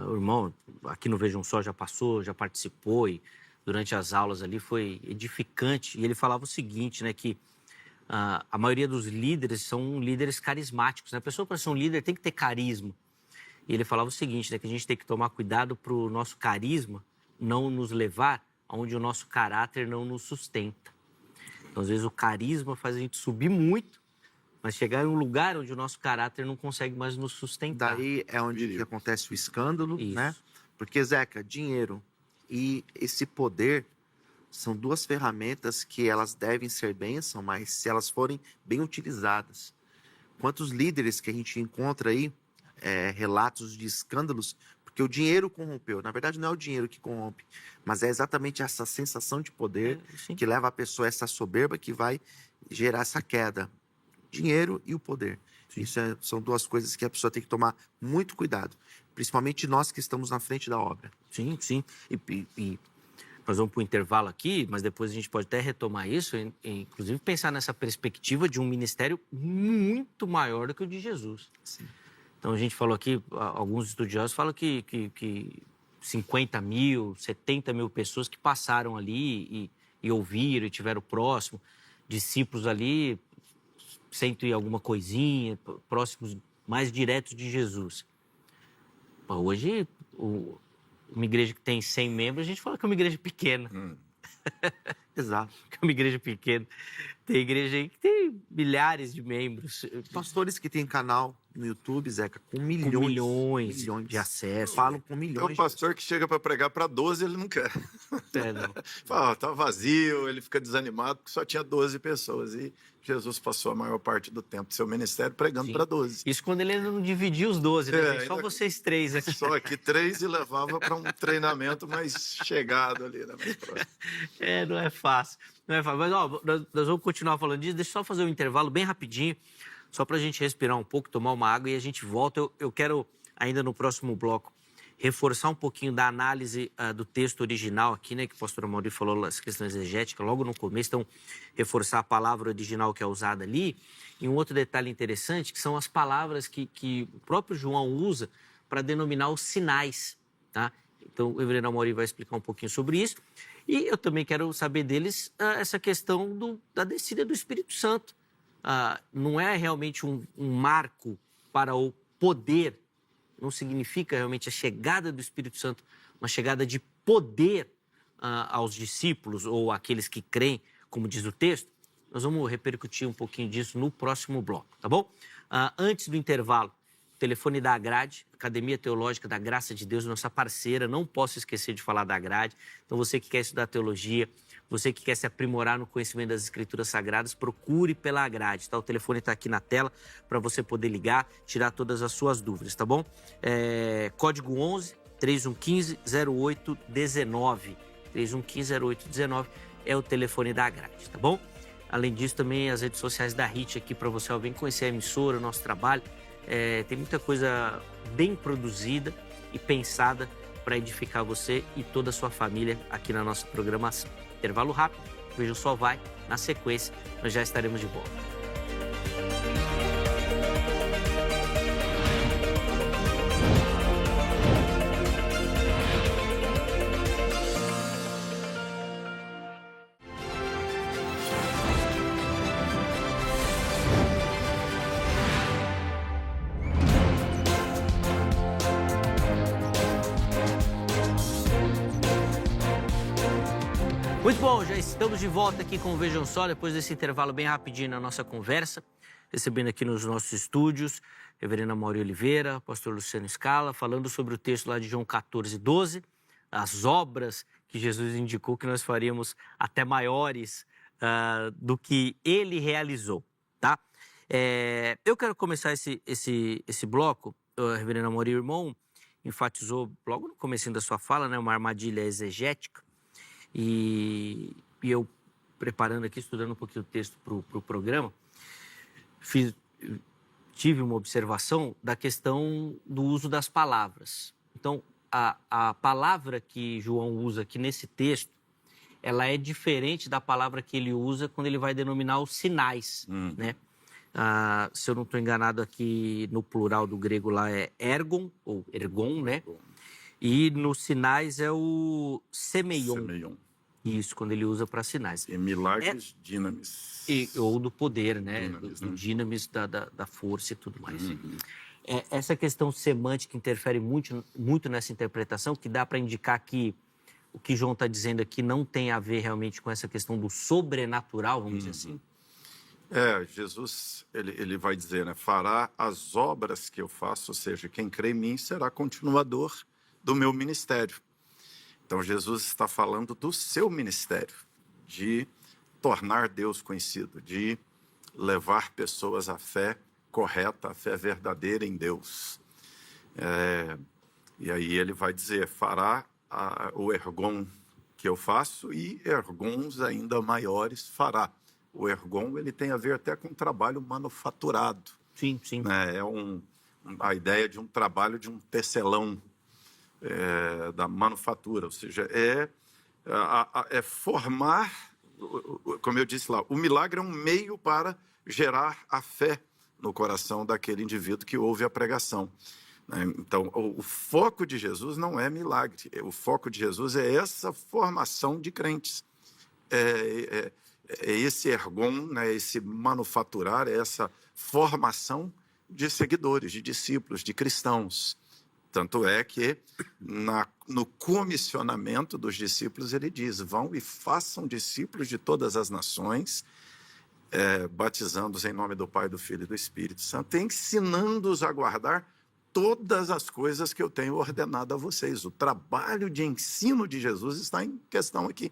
o irmão. Aqui no Vejam Só já passou, já participou e durante as aulas ali foi edificante. E ele falava o seguinte, né? Que a maioria dos líderes são líderes carismáticos, né? A pessoa, para ser um líder, tem que ter carisma. E ele falava o seguinte, né? Que a gente tem que tomar cuidado para o nosso carisma não nos levar onde o nosso caráter não nos sustenta. Então, às vezes, o carisma faz a gente subir muito, mas chegar em um lugar onde o nosso caráter não consegue mais nos sustentar. Daí é onde que acontece o escândalo, né? Porque, Zeca, dinheiro e esse poder são duas ferramentas que elas devem ser bênção, mas se elas forem bem utilizadas. Quantos líderes que a gente encontra aí, relatos de escândalos, porque o dinheiro corrompeu. Na verdade, não é o dinheiro que corrompe, mas é exatamente essa sensação de poder que leva a pessoa a essa soberba que vai gerar essa queda. Dinheiro e o poder. Isso são duas coisas que a pessoa tem que tomar muito cuidado, principalmente nós que estamos na frente da obra. Sim, sim. E nós vamos para o intervalo aqui, mas depois a gente pode até retomar isso, inclusive pensar nessa perspectiva de um ministério muito maior do que o de Jesus. Sim. Então, a gente falou aqui, alguns estudiosos falam que 50 mil, 70 mil pessoas que passaram ali e ouviram e tiveram próximo, discípulos ali, 100 e alguma coisinha, próximos, mais diretos de Jesus. Hoje, uma igreja que tem 100 membros, a gente fala que é uma igreja pequena. Exato. Que é uma igreja pequena. Tem igreja aí que tem milhares de membros. Pastores que têm canal no YouTube, Zeca, com milhões de acesso. Falam com milhões. É o pastor que chega para pregar para 12, ele não quer. Não. Fala, tá vazio, ele fica desanimado porque só tinha 12 pessoas. E Jesus passou a maior parte do tempo do seu ministério pregando para 12. Isso quando ele ainda não dividia os 12, né? Só vocês três aqui. Só aqui 3 e levava para um treinamento mais chegado ali, né? Mais próximo. Não é fácil. Não é fácil. Mas, nós vamos continuar falando disso. Deixa eu só fazer um intervalo bem rapidinho, só para a gente respirar um pouco, tomar uma água e a gente volta. Eu quero, ainda no próximo bloco, reforçar um pouquinho da análise do texto original aqui, né? Que o pastor Amaury falou as questões exegéticas logo no começo. Então, reforçar a palavra original que é usada ali. E um outro detalhe interessante, que são as palavras que o próprio João usa para denominar os sinais, tá? Então, o reverendo Amaury vai explicar um pouquinho sobre isso. E eu também quero saber deles essa questão da descida do Espírito Santo. Não é realmente um marco para o poder, não significa realmente a chegada do Espírito Santo, uma chegada de poder aos discípulos ou àqueles que creem, como diz o texto. Nós vamos repercutir um pouquinho disso no próximo bloco, tá bom? Antes do intervalo, o telefone da Agrade, Academia Teológica da Graça de Deus, nossa parceira, não posso esquecer de falar da Agrade. Então, você que quer estudar teologia, você que quer se aprimorar no conhecimento das Escrituras Sagradas, procure pela Agrade, tá? O telefone está aqui na tela para você poder ligar, tirar todas as suas dúvidas, tá bom? Código 11 3115 0819. 3115 0819 é o telefone da Agrade, tá bom? Além disso, também as redes sociais da HIT aqui para você, vem conhecer a emissora, o nosso trabalho. Tem muita coisa bem produzida e pensada para edificar você e toda a sua família aqui na nossa programação. Intervalo rápido, o Vejam Só vai. Na sequência, nós já estaremos de volta. bom, já estamos de volta aqui com o Vejam Só, depois desse intervalo bem rapidinho na nossa conversa, recebendo aqui nos nossos estúdios Reverenda Mauri Oliveira, pastor Luciano Scala, falando sobre o texto lá de João 14:12, as obras que Jesus indicou que nós faríamos até maiores do que ele realizou, tá? Eu quero começar esse bloco, Reverenda Mauri, o irmão enfatizou logo no comecinho da sua fala, né, uma armadilha exegética, e eu, preparando aqui, estudando um pouquinho o texto para o programa, tive uma observação da questão do uso das palavras. Então, a palavra que João usa aqui nesse texto, ela é diferente da palavra que ele usa quando ele vai denominar os sinais, né? Se eu não estou enganado aqui, no plural do grego lá é ergon, ou ergon, né? E nos sinais é o semeion. Isso, quando ele usa para sinais. E milagres, dinamis. Ou do poder, né? Dinamis, do dinamis, da força e tudo mais. Essa questão semântica interfere muito nessa interpretação, que dá para indicar que o que João está dizendo aqui não tem a ver realmente com essa questão do sobrenatural, vamos dizer assim. Jesus, ele vai dizer, né? Fará as obras que eu faço, ou seja, quem crê em mim será continuador do meu ministério. Então, Jesus está falando do seu ministério, de tornar Deus conhecido, de levar pessoas à fé correta, à fé verdadeira em Deus. E aí ele vai dizer, fará o ergon que eu faço e ergons ainda maiores fará. O ergon, ele tem a ver até com trabalho manufaturado. Sim, sim. A ideia de um trabalho de um tecelão, da manufatura, ou seja, é formar, como eu disse lá, o milagre é um meio para gerar a fé no coração daquele indivíduo que ouve a pregação. Então, o foco de Jesus não é milagre, o foco de Jesus é essa formação de crentes, é esse ergon, né, esse manufaturar, essa formação de seguidores, de discípulos, de cristãos. Tanto é que no comissionamento dos discípulos ele diz, vão e façam discípulos de todas as nações, batizando-os em nome do Pai, do Filho e do Espírito Santo, ensinando-os a guardar todas as coisas que eu tenho ordenado a vocês. O trabalho de ensino de Jesus está em questão aqui.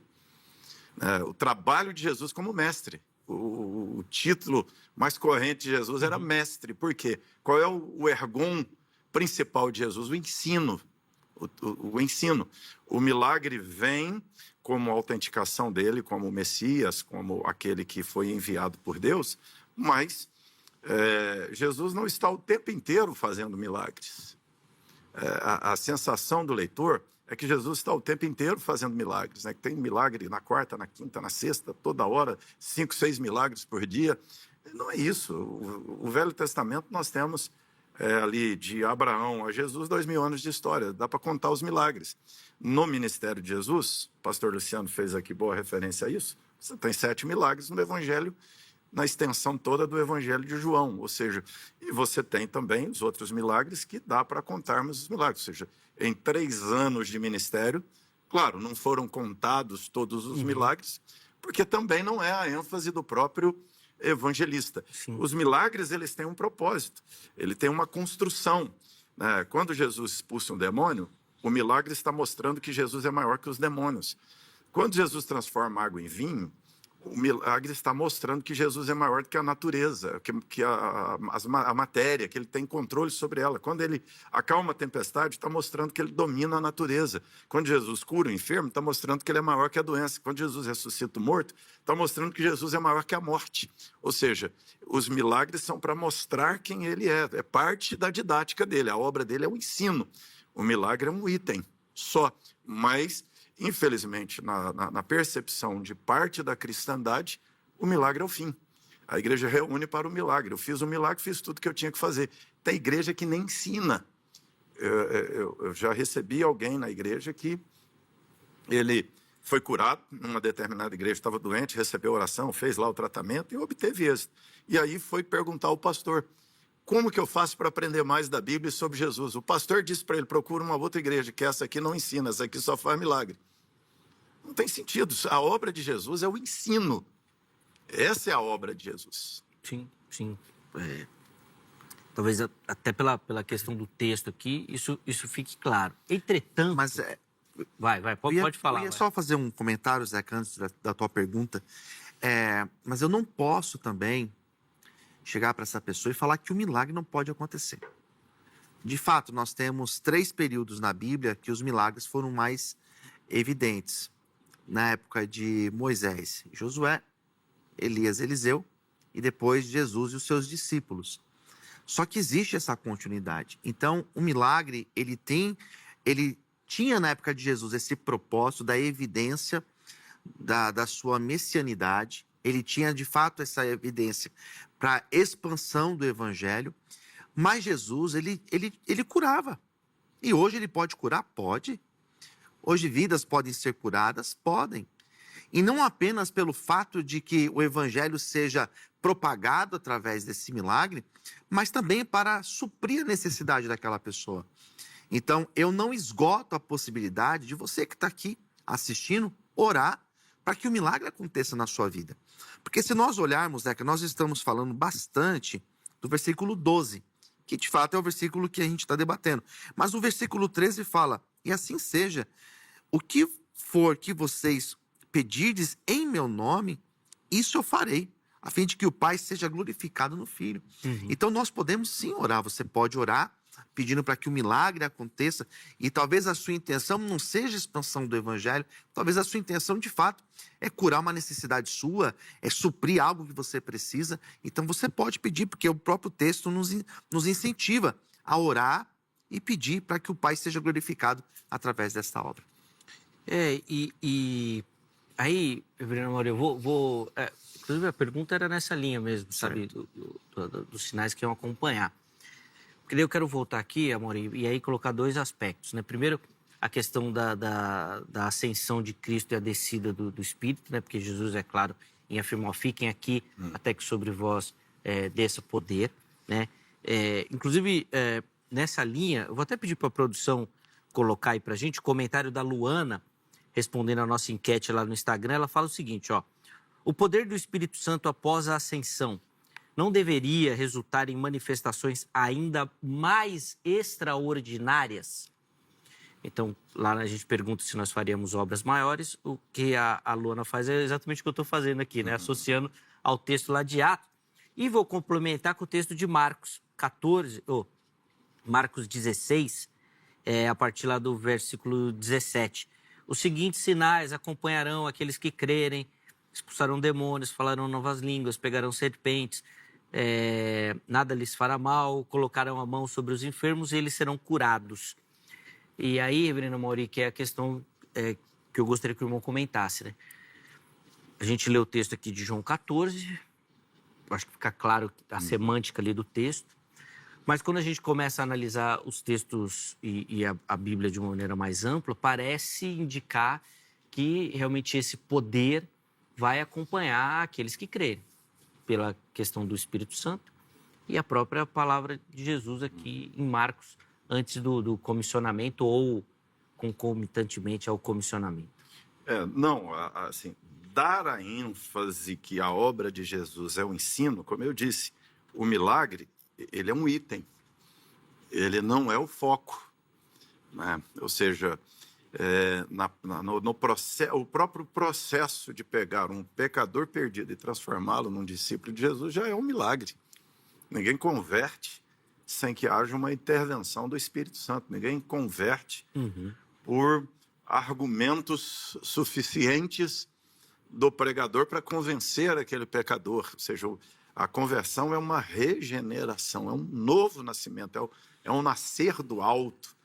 O trabalho de Jesus como mestre. O título mais corrente de Jesus era mestre. Por quê? Qual é o ergon principal de Jesus? O ensino. O ensino. O milagre vem como autenticação dele, como o Messias, como aquele que foi enviado por Deus, mas Jesus não está o tempo inteiro fazendo milagres. A sensação do leitor é que Jesus está o tempo inteiro fazendo milagres, né? Que tem milagre na quarta, na quinta, na sexta, toda hora, 5, 6 milagres por dia. Não é isso. O Velho Testamento nós temos ali de Abraão a Jesus 2000 anos de história, dá para contar os milagres. No ministério de Jesus, o pastor Luciano fez aqui boa referência a isso, você tem 7 milagres no Evangelho, na extensão toda do Evangelho de João, ou seja, e você tem também os outros milagres que dá para contarmos os milagres, ou seja, em 3 anos de ministério, claro, não foram contados todos os milagres, porque também não é a ênfase do próprio evangelista. Sim. Os milagres, eles têm um propósito, ele tem uma construção, né? Quando Jesus expulsa um demônio, o milagre está mostrando que Jesus é maior que os demônios. Quando Jesus transforma água em vinho, o milagre está mostrando que Jesus é maior do que a natureza, que a matéria, que ele tem controle sobre ela. Quando ele acalma a tempestade, está mostrando que ele domina a natureza. Quando Jesus cura o enfermo, está mostrando que ele é maior que a doença. Quando Jesus ressuscita o morto, está mostrando que Jesus é maior que a morte. Ou seja, os milagres são para mostrar quem ele é parte da didática dele, a obra dele é o ensino. O milagre é um item só, mas infelizmente, na percepção de parte da cristandade, o milagre é o fim. A igreja reúne para o milagre. Eu fiz o milagre, fiz tudo que eu tinha que fazer. Tem igreja que nem ensina. Eu já recebi alguém na igreja que ele foi curado numa determinada igreja, estava doente, recebeu oração, fez lá o tratamento e obteve êxito. E aí foi perguntar ao pastor, como que eu faço para aprender mais da Bíblia sobre Jesus? O pastor disse para ele, procura uma outra igreja, que essa aqui não ensina, essa aqui só faz milagre. Não tem sentido. A obra de Jesus é o ensino. Essa é a obra de Jesus. Sim, sim. Talvez até pela questão do texto aqui, isso fique claro. Entretanto... Mas pode falar. Eu ia só fazer um comentário, Zeca, antes da tua pergunta. Mas eu não posso também chegar para essa pessoa e falar que o milagre não pode acontecer. De fato, nós temos 3 períodos na Bíblia que os milagres foram mais evidentes. Na época de Moisés e Josué, Elias e Eliseu, e depois Jesus e os seus discípulos. Só que existe essa continuidade. Então, o milagre, ele tinha na época de Jesus esse propósito da evidência da sua messianidade. Ele tinha, de fato, essa evidência para a expansão do evangelho. Mas Jesus, ele curava. E hoje ele pode curar? Pode. Hoje vidas podem ser curadas? Podem. E não apenas pelo fato de que o evangelho seja propagado através desse milagre, mas também para suprir a necessidade daquela pessoa. Então, eu não esgoto a possibilidade de você que está aqui assistindo, orar para que o milagre aconteça na sua vida. Porque se nós olharmos, que nós estamos falando bastante do versículo 12, que de fato é o versículo que a gente está debatendo. Mas o versículo 13 fala, e assim seja, o que for que vocês pedirdes em meu nome, isso eu farei, a fim de que o Pai seja glorificado no Filho. Uhum. Então nós podemos sim orar, você pode orar pedindo para que o milagre aconteça, e talvez a sua intenção não seja a expansão do evangelho, talvez a sua intenção de fato é curar uma necessidade sua, é suprir algo que você precisa. Então você pode pedir, porque o próprio texto nos incentiva a orar e pedir para que o Pai seja glorificado através desta obra. Aí, Reverendo Mauro, eu vou inclusive a pergunta era nessa linha mesmo, sabe, dos sinais que iam acompanhar. Porque daí eu quero voltar aqui, amor, e aí colocar 2 aspectos, né? Primeiro, a questão da ascensão de Cristo e a descida do Espírito, né? Porque Jesus, é claro, em afirmar, fiquem aqui até que sobre vós desça poder, né? Inclusive, nessa linha, eu vou até pedir para a produção colocar aí para a gente o comentário da Luana, respondendo a nossa enquete lá no Instagram. Ela fala o seguinte, ó: o poder do Espírito Santo após a ascensão não deveria resultar em manifestações ainda mais extraordinárias? Então, lá a gente pergunta se nós faríamos obras maiores. O que a Luana faz é exatamente o que eu estou fazendo aqui, né? Associando ao texto lá de Atos. E vou complementar com o texto de Marcos 16, a partir lá do versículo 17. Os seguintes sinais acompanharão aqueles que crerem: expulsarão demônios, falarão novas línguas, pegarão serpentes, nada lhes fará mal, colocarão a mão sobre os enfermos e eles serão curados. E aí, Reverendo Mauri, que é a questão que eu gostaria que o irmão comentasse, né? A gente lê o texto aqui de João 14, acho que fica claro a semântica ali do texto, mas quando a gente começa a analisar os textos e a Bíblia de uma maneira mais ampla, parece indicar que realmente esse poder vai acompanhar aqueles que crerem, pela questão do Espírito Santo e a própria palavra de Jesus aqui em Marcos, antes do comissionamento ou concomitantemente ao comissionamento. Assim, dar a ênfase que a obra de Jesus é o ensino, como eu disse, o milagre, ele é um item, ele não é o foco, né? Ou seja, o próprio processo de pegar um pecador perdido e transformá-lo num discípulo de Jesus já é um milagre. Ninguém converte sem que haja uma intervenção do Espírito Santo. Ninguém converte por argumentos suficientes do pregador para convencer aquele pecador. Ou seja, a conversão é uma regeneração, é um novo nascimento, é um nascer do alto,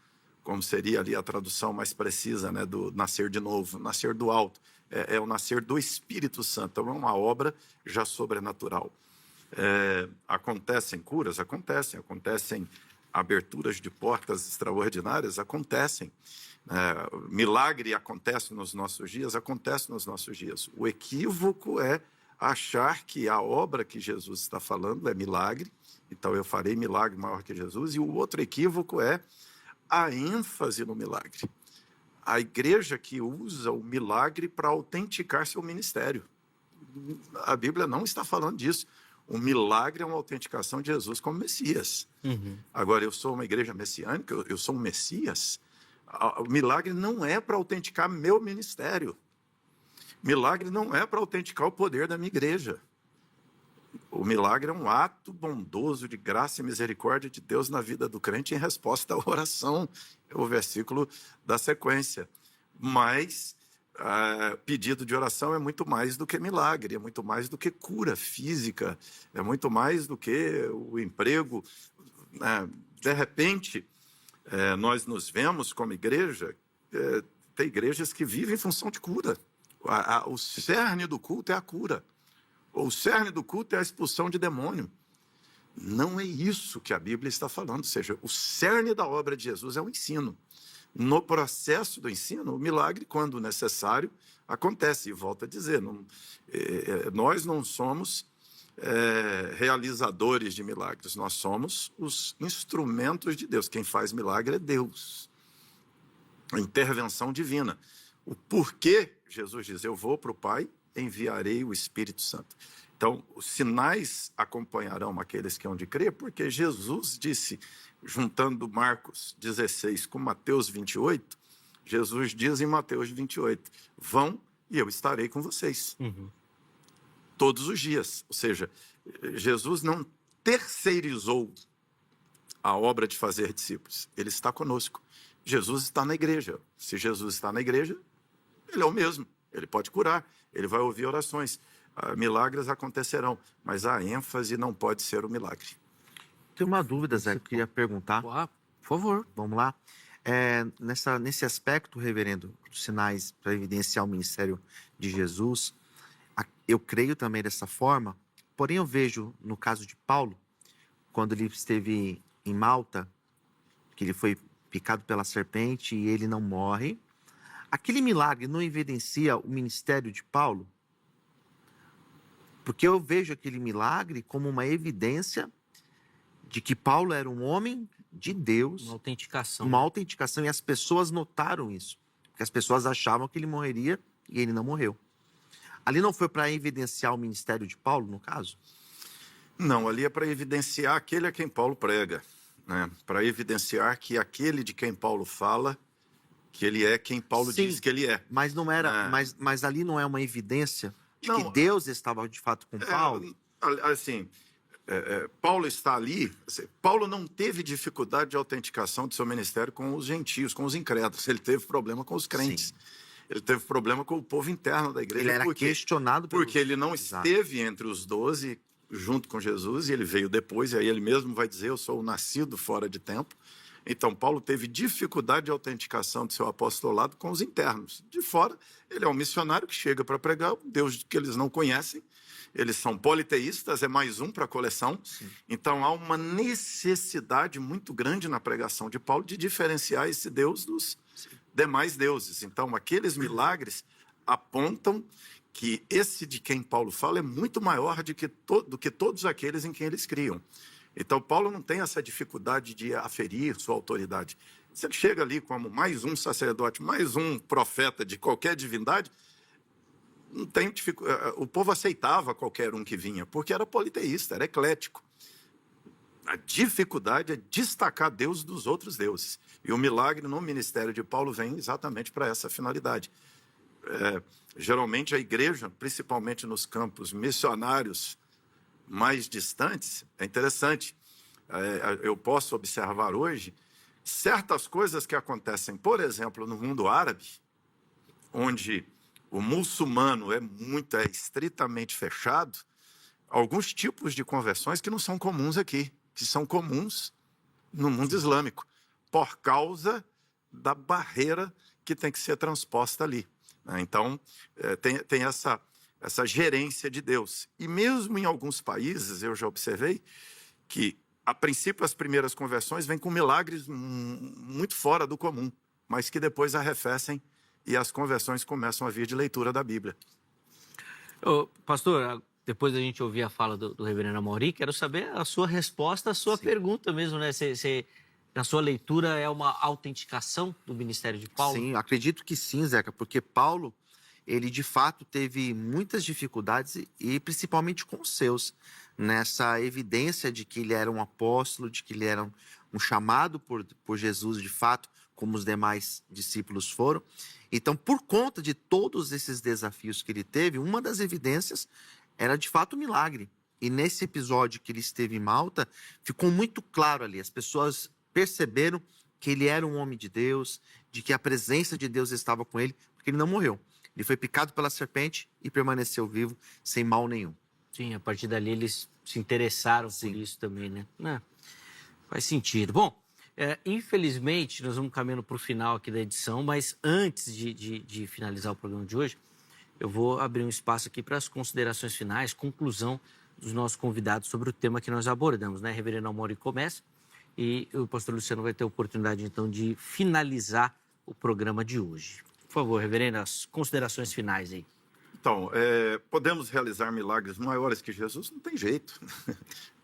como seria ali a tradução mais precisa, né, do nascer de novo, nascer do alto. É o nascer do Espírito Santo, então é uma obra já sobrenatural. Acontecem curas? Acontecem aberturas de portas extraordinárias? Acontecem. Milagre acontece nos nossos dias? Acontece nos nossos dias. O equívoco é achar que a obra que Jesus está falando é milagre, então eu farei milagre maior que Jesus, e o outro equívoco é a ênfase no milagre. a igreja que usa o milagre para autenticar seu ministério. A Bíblia não está falando disso. O milagre é uma autenticação de Jesus como Messias. Agora, eu sou uma igreja messiânica, eu sou um Messias. O milagre não é para autenticar meu ministério. Milagre não é para autenticar o poder da minha igreja. O milagre é um ato bondoso de graça e misericórdia de Deus na vida do crente em resposta à oração. É o versículo da sequência. Mas pedido de oração é muito mais do que milagre, é muito mais do que cura física, é muito mais do que o emprego. De repente, nós nos vemos como igreja, tem igrejas que vivem em função de cura. O cerne do culto é a cura. O cerne do culto é a expulsão de demônio. Não é isso que a Bíblia está falando. Ou seja, o cerne da obra de Jesus é o ensino. No processo do ensino, o milagre, quando necessário, acontece. E volto a dizer, nós não somos realizadores de milagres. Nós somos os instrumentos de Deus. Quem faz milagre é Deus. A intervenção divina. O porquê Jesus diz, eu vou para o Pai, enviarei o Espírito Santo. Então, os sinais acompanharão aqueles que hão de crer, porque Jesus disse, juntando Marcos 16 com Mateus 28, Jesus diz em Mateus 28, vão e eu estarei com vocês. Todos os dias. Ou seja, Jesus não terceirizou a obra de fazer discípulos. Ele está conosco. Jesus está na igreja. Se Jesus está na igreja, ele é o mesmo. Ele pode curar, ele vai ouvir orações. Milagres acontecerão, mas a ênfase não pode ser o milagre. Tem uma dúvida, Zé, que eu queria perguntar. Por favor. Vamos lá. Nesse aspecto, reverendo, dos sinais para evidenciar o ministério de Jesus, eu creio também dessa forma, porém eu vejo, no caso de Paulo, quando ele esteve em Malta, que ele foi picado pela serpente e ele não morre, aquele milagre não evidencia o ministério de Paulo? Porque eu vejo aquele milagre como uma evidência de que Paulo era um homem de Deus. Uma autenticação. Uma autenticação, e as pessoas notaram isso. Porque as pessoas achavam que ele morreria e ele não morreu. Ali não foi para evidenciar o ministério de Paulo, no caso? Não, ali é para evidenciar aquele a quem Paulo prega, né? Para evidenciar que aquele de quem Paulo fala, que ele é quem Paulo diz que ele é. Mas não era, mas ali não é uma evidência de que Deus estava de fato com Paulo? Assim, Paulo está ali. Paulo não teve dificuldade de autenticação do seu ministério com os gentios, com os incrédulos. Ele teve problema com os crentes. Sim. Ele teve problema com o povo interno da igreja. Ele era questionado porque ele não esteve entre os 12 junto com Jesus, e ele veio depois, e aí ele mesmo vai dizer, eu sou o nascido fora de tempo. Então, Paulo teve dificuldade de autenticação do seu apostolado com os internos. De fora, ele é um missionário que chega para pregar um Deus que eles não conhecem. Eles são politeístas, é mais um para a coleção. Sim. Então, há uma necessidade muito grande na pregação de Paulo de diferenciar esse Deus dos demais deuses. Então, aqueles milagres apontam que esse de quem Paulo fala é muito maior do que todos aqueles em quem eles criam. Então, Paulo não tem essa dificuldade de aferir sua autoridade. Se ele chega ali como mais um sacerdote, mais um profeta de qualquer divindade, não tem dificuldade. O povo aceitava qualquer um que vinha, porque era politeísta, era eclético. A dificuldade é destacar Deus dos outros deuses. E o milagre no ministério de Paulo vem exatamente para essa finalidade. Geralmente a igreja, principalmente nos campos missionários mais distantes, é interessante. Eu posso observar hoje certas coisas que acontecem, por exemplo, no mundo árabe, onde o muçulmano é estritamente fechado, alguns tipos de conversões que não são comuns aqui, que são comuns no mundo islâmico, por causa da barreira que tem que ser transposta ali. Então, tem essa gerência de Deus. E mesmo em alguns países, eu já observei que, a princípio, as primeiras conversões vêm com milagres muito fora do comum, mas que depois arrefecem e as conversões começam a vir de leitura da Bíblia. Pastor, depois da gente ouvir a fala do reverendo Amaury, quero saber a sua resposta à sua pergunta mesmo, né? Você na sua leitura, é uma autenticação do ministério de Paulo? Sim, acredito que sim, Zeca, porque Paulo, ele de fato teve muitas dificuldades e principalmente com os seus, nessa evidência de que ele era um apóstolo, de que ele era um chamado por Jesus de fato, como os demais discípulos foram. Então, por conta de todos esses desafios que ele teve, uma das evidências era de fato um milagre. E nesse episódio que ele esteve em Malta, ficou muito claro ali, as pessoas perceberam que ele era um homem de Deus, de que a presença de Deus estava com ele, porque ele não morreu. Ele foi picado pela serpente e permaneceu vivo, sem mal nenhum. Sim, a partir dali eles se interessaram por isso também, né? Faz sentido. Bom, infelizmente nós vamos caminhando para o final aqui da edição, mas antes de finalizar o programa de hoje, eu vou abrir um espaço aqui para as considerações finais, conclusão dos nossos convidados sobre o tema que nós abordamos, né? Reverendo Amaury começa e o pastor Luciano vai ter a oportunidade, então, de finalizar o programa de hoje. Por favor, reverendo, as considerações finais aí. Então, podemos realizar milagres maiores que Jesus? Não tem jeito.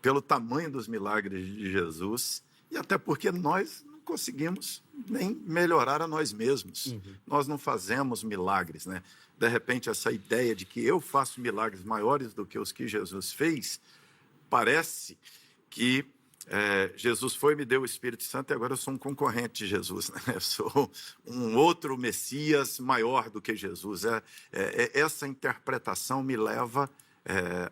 Pelo tamanho dos milagres de Jesus e até porque nós não conseguimos nem melhorar a nós mesmos. Nós não fazemos milagres, né? De repente, essa ideia de que eu faço milagres maiores do que os que Jesus fez, parece que Jesus foi e me deu o Espírito Santo e agora eu sou um concorrente de Jesus, né? Eu sou um outro Messias maior do que Jesus. Essa interpretação me leva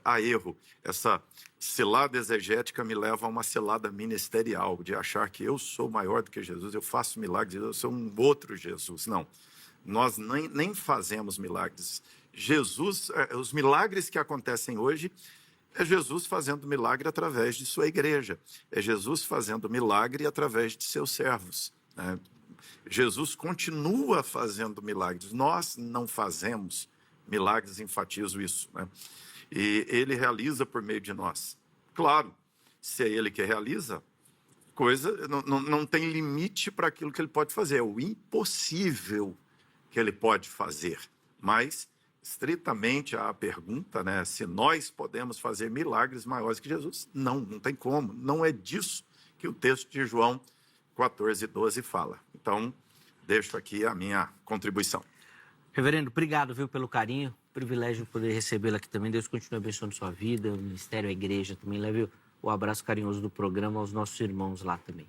a erro. Essa cilada exegética me leva a uma cilada ministerial, de achar que eu sou maior do que Jesus, eu faço milagres, eu sou um outro Jesus. Não, nós nem fazemos milagres. Jesus, os milagres que acontecem hoje, é Jesus fazendo milagre através de sua igreja. É Jesus fazendo milagre através de seus servos, né? Jesus continua fazendo milagres. Nós não fazemos milagres, enfatizo isso, né? E ele realiza por meio de nós. Claro, se é ele que realiza, não tem limite para aquilo que ele pode fazer. É o impossível que ele pode fazer. Mas estritamente a pergunta, né, se nós podemos fazer milagres maiores que Jesus, não tem como. Não é disso que o texto de João 14:12 fala. Então, deixo aqui a minha contribuição. Reverendo, obrigado, viu, pelo carinho. Privilégio poder recebê-lo aqui também. Deus continue abençoando sua vida, o ministério, a igreja também. Leve o abraço carinhoso do programa aos nossos irmãos lá também.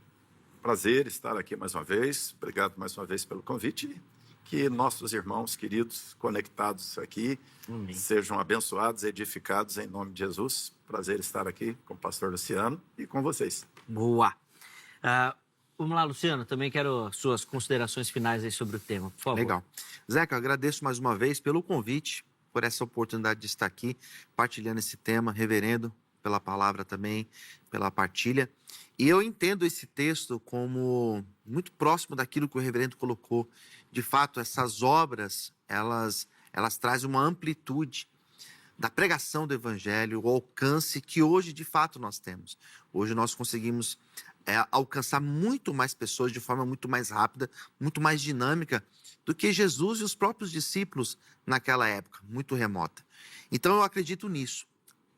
Prazer estar aqui mais uma vez. Obrigado mais uma vez pelo convite. Que nossos irmãos queridos conectados aqui sejam abençoados, edificados em nome de Jesus. Prazer estar aqui com o pastor Luciano e com vocês. Boa. Vamos lá, Luciano, também quero suas considerações finais aí sobre o tema, por favor. Legal. Zeca, eu agradeço mais uma vez pelo convite, por essa oportunidade de estar aqui, partilhando esse tema, reverendo, pela palavra também, pela partilha. E eu entendo esse texto como muito próximo daquilo que o reverendo colocou. De fato, essas obras, elas trazem uma amplitude da pregação do evangelho, o alcance que hoje, de fato, nós temos. Hoje nós conseguimos alcançar muito mais pessoas de forma muito mais rápida, muito mais dinâmica do que Jesus e os próprios discípulos naquela época, muito remota. Então eu acredito nisso,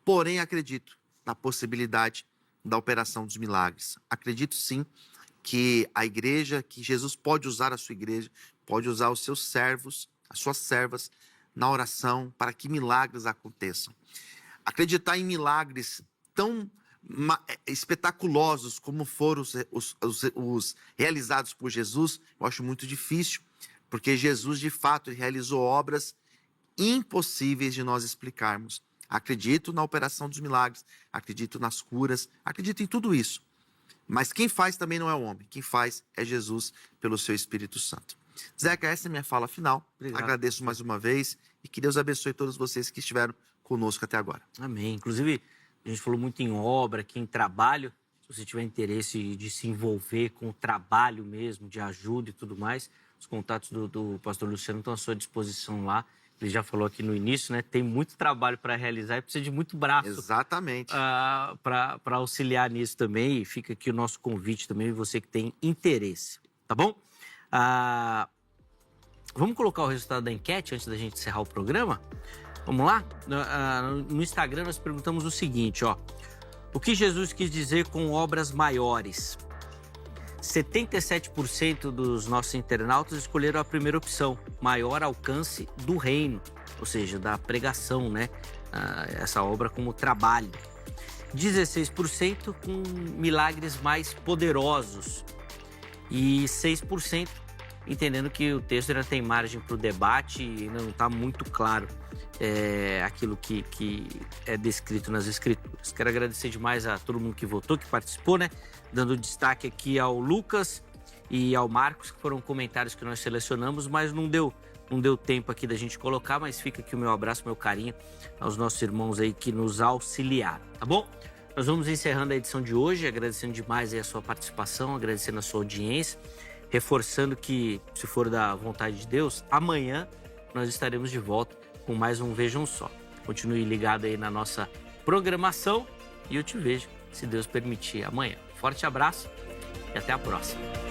porém acredito na possibilidade da operação dos milagres. Acredito sim que a igreja, que Jesus pode usar a sua igreja, pode usar os seus servos, as suas servas, na oração para que milagres aconteçam. Acreditar em milagres tão espetaculosos como foram os realizados por Jesus, eu acho muito difícil, porque Jesus, de fato, ele realizou obras impossíveis de nós explicarmos. Acredito na operação dos milagres, acredito nas curas, acredito em tudo isso. Mas quem faz também não é o homem, quem faz é Jesus pelo seu Espírito Santo. Zeca, essa é a minha fala final. Obrigado. Agradeço mais uma vez e que Deus abençoe todos vocês que estiveram conosco até agora. Amém. Inclusive, a gente falou muito em obra, aqui em trabalho. Se você tiver interesse de se envolver com o trabalho mesmo, de ajuda e tudo mais, os contatos do pastor Luciano estão à sua disposição lá. Ele já falou aqui no início, né? Tem muito trabalho para realizar e precisa de muito braço. Exatamente. Para auxiliar nisso também. E fica aqui o nosso convite também, você que tem interesse. Tá bom? Vamos colocar o resultado da enquete antes da gente encerrar o programa? Vamos lá? No Instagram nós perguntamos o seguinte, ó. O que Jesus quis dizer com obras maiores? 77% dos nossos internautas escolheram a primeira opção, maior alcance do reino, ou seja, da pregação, né? Essa obra como trabalho. 16% com milagres mais poderosos e 6% entendendo que o texto ainda tem margem para o debate e ainda não está muito claro aquilo que é descrito nas Escrituras. Quero agradecer demais a todo mundo que votou, que participou, né? Dando destaque aqui ao Lucas e ao Marcos, que foram comentários que nós selecionamos, mas não deu tempo aqui da gente colocar, mas fica aqui o meu abraço, meu carinho aos nossos irmãos aí que nos auxiliaram, tá bom? Nós vamos encerrando a edição de hoje, agradecendo demais aí a sua participação, agradecendo a sua audiência, reforçando que, se for da vontade de Deus, amanhã nós estaremos de volta com mais um Vejam Só. Continue ligado aí na nossa programação e eu te vejo, se Deus permitir, amanhã. Forte abraço e até a próxima.